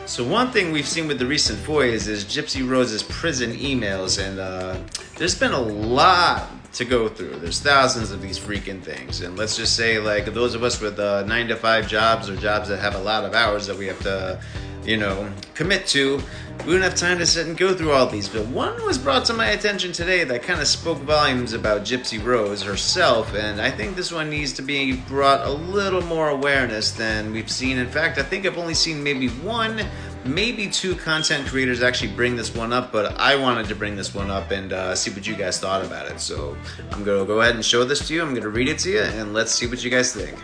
So one thing we've seen with the recent FOIAs is Gypsy Rose's prison emails, and there's been a lot to go through. There's thousands of these freaking things, and let's just say, like, those of us with 9-to-5 jobs or jobs that have a lot of hours that we have to, commit to, we don't have time to sit and go through all these. But one was brought to my attention today that kind of spoke volumes about Gypsy Rose herself, and I think this one needs to be brought a little more awareness than we've seen. In fact, I think I've only seen maybe one, maybe two content creators actually bring this one up, but I wanted to bring this one up and see what you guys thought about it. So I'm going to go ahead and show this to you. I'm going to read it to you, and let's see what you guys think.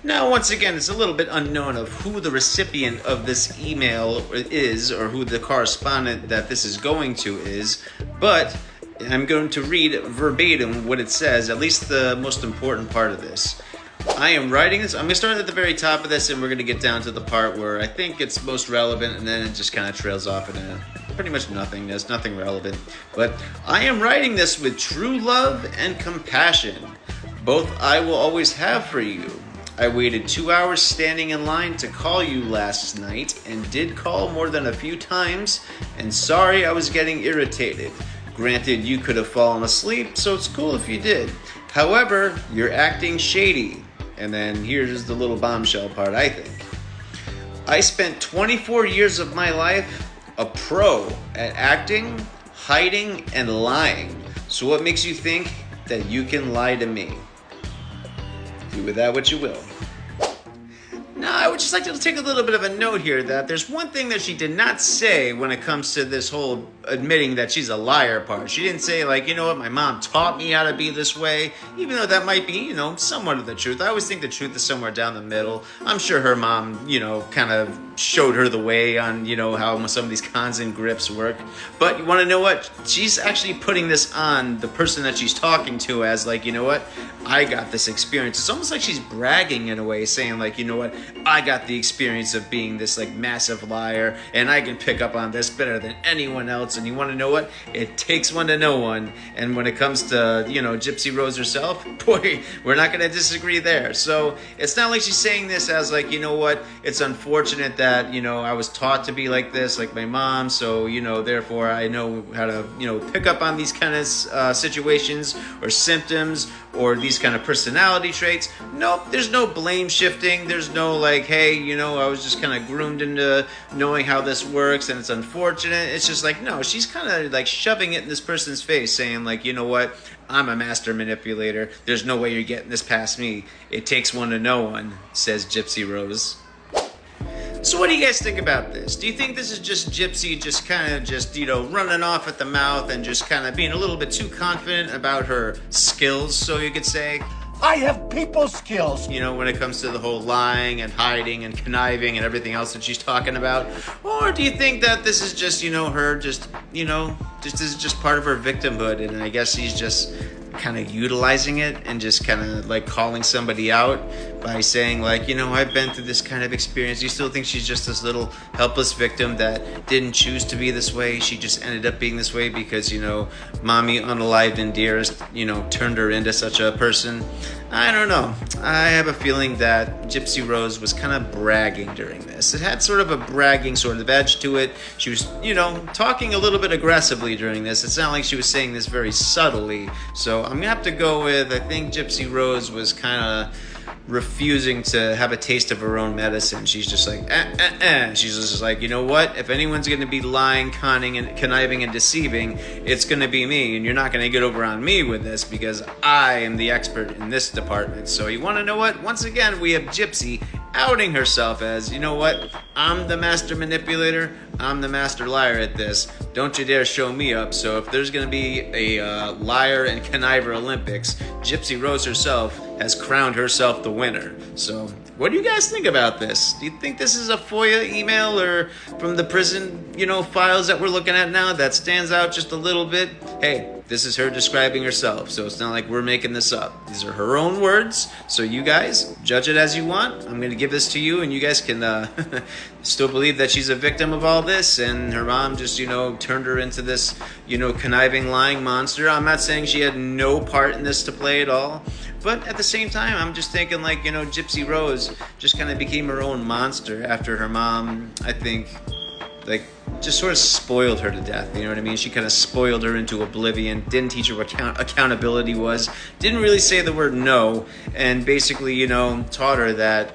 Now, once again, it's a little bit unknown of who the recipient of this email is or who the correspondent that this is going to is, but I'm going to read verbatim what it says, at least the most important part of this. I am writing this. I'm going to start at the very top of this, and we're going to get down to the part where I think it's most relevant, and then it just kind of trails off into pretty much nothingness, nothing relevant. But I am writing this with true love and compassion. Both I will always have for you. I waited 2 hours standing in line to call you last night and did call more than a few times, and sorry I was getting irritated. Granted, you could have fallen asleep, so it's cool if you did. However, you're acting shady. And then here's the little bombshell part, I think. I spent 24 years of my life a pro at acting, hiding, and lying. So what makes you think that you can lie to me? Do with that what you will. Now, I would just like to take a little bit of a note here that there's one thing that she did not say when it comes to this whole admitting that she's a liar part. She didn't say, like, you know what, my mom taught me how to be this way, even though that might be, somewhat of the truth. I always think the truth is somewhere down the middle. I'm sure her mom, kind of showed her the way on, how some of these cons and grips work. But you want to know what? She's actually putting this on the person that she's talking to as, like, you know what? I got this experience. It's almost like she's bragging in a way, saying, like, you know what? I got the experience of being this, like, massive liar, and I can pick up on this better than anyone else. And you want to know what? It takes one to know one. And when it comes to, Gypsy Rose herself, boy, we're not going to disagree there. So it's not like she's saying this as, like, you know what? It's unfortunate that, I was taught to be like this, like my mom. So, therefore I know how to, pick up on these kind of situations or symptoms or these kind of personality traits. Nope, there's no blame shifting. There's no, like, hey, I was just kind of groomed into knowing how this works and it's unfortunate. It's just like, no, she's kind of like shoving it in this person's face, saying, like, you know what? I'm a master manipulator. There's no way you're getting this past me. It takes one to know one, says Gypsy Rose. So what do you guys think about this? Do you think this is just Gypsy just kind of running off at the mouth and just kind of being a little bit too confident about her skills, so you could say? I have people skills. When it comes to the whole lying and hiding and conniving and everything else that she's talking about? Or do you think that this is just, her just this is just part of her victimhood, and I guess she's just kind of utilizing it and just kind of like calling somebody out by saying, like, I've been through this kind of experience. Do you still think she's just this little helpless victim that didn't choose to be this way? She just ended up being this way because, mommy unalived and dearest, turned her into such a person? I don't know. I have a feeling that Gypsy Rose was kind of bragging during this. It had sort of a bragging sort of edge to it. She was, talking a little bit aggressively during this. It's not like she was saying this very subtly. So I'm going to have to go with, I think Gypsy Rose was kind of refusing to have a taste of her own medicine. She's just like, She's just like, you know what? If anyone's going to be lying, conning, and conniving and deceiving, it's going to be me. And you're not going to get over on me with this because I am the expert in this department. So you want to know what? Once again, we have Gypsy outing herself as, you know what? I'm the master manipulator. I'm the master liar at this. Don't you dare show me up. So if there's going to be a liar and conniver Olympics, Gypsy Rose herself has crowned herself the winner. So what do you guys think about this? Do you think this is a FOIA email or from the prison, files that we're looking at now that stands out just a little bit? Hey, This is her describing herself, so it's not like we're making this up. These are her own words, so you guys judge it as you want. I'm going to give this to you, and you guys can still believe that she's a victim of all this, and her mom just, turned her into this, conniving, lying monster. I'm not saying she had no part in this to play at all, but at the same time, I'm just thinking like, Gypsy Rose just kind of became her own monster after her mom, I think, like, just sort of spoiled her to death, you know what I mean? She kind of spoiled her into oblivion, didn't teach her what accountability was, didn't really say the word no, and basically, taught her that,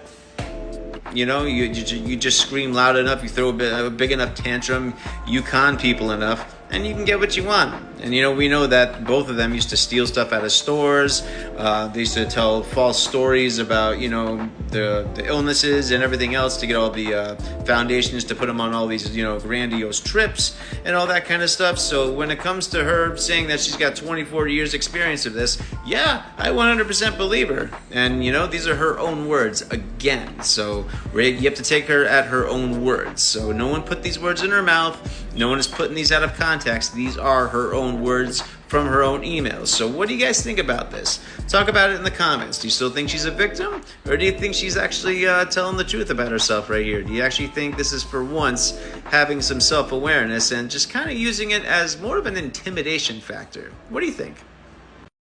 you just scream loud enough, you throw a big enough tantrum, you con people enough, and you can get what you want. And we know that both of them used to steal stuff out of stores. They used to tell false stories about the illnesses and everything else to get all the foundations to put them on all these grandiose trips and all that kind of stuff. So when it comes to her saying that she's got 24 years experience of this, yeah, I 100% believe her. And these are her own words again. So you have to take her at her own words. So no one put these words in her mouth. No one is putting these out of context. These are her own words from her own emails. So what do you guys think about this? Talk about it in the comments. Do you still think she's a victim? Or do you think she's actually telling the truth about herself right here? Do you actually think this is for once having some self-awareness and just kind of using it as more of an intimidation factor? What do you think?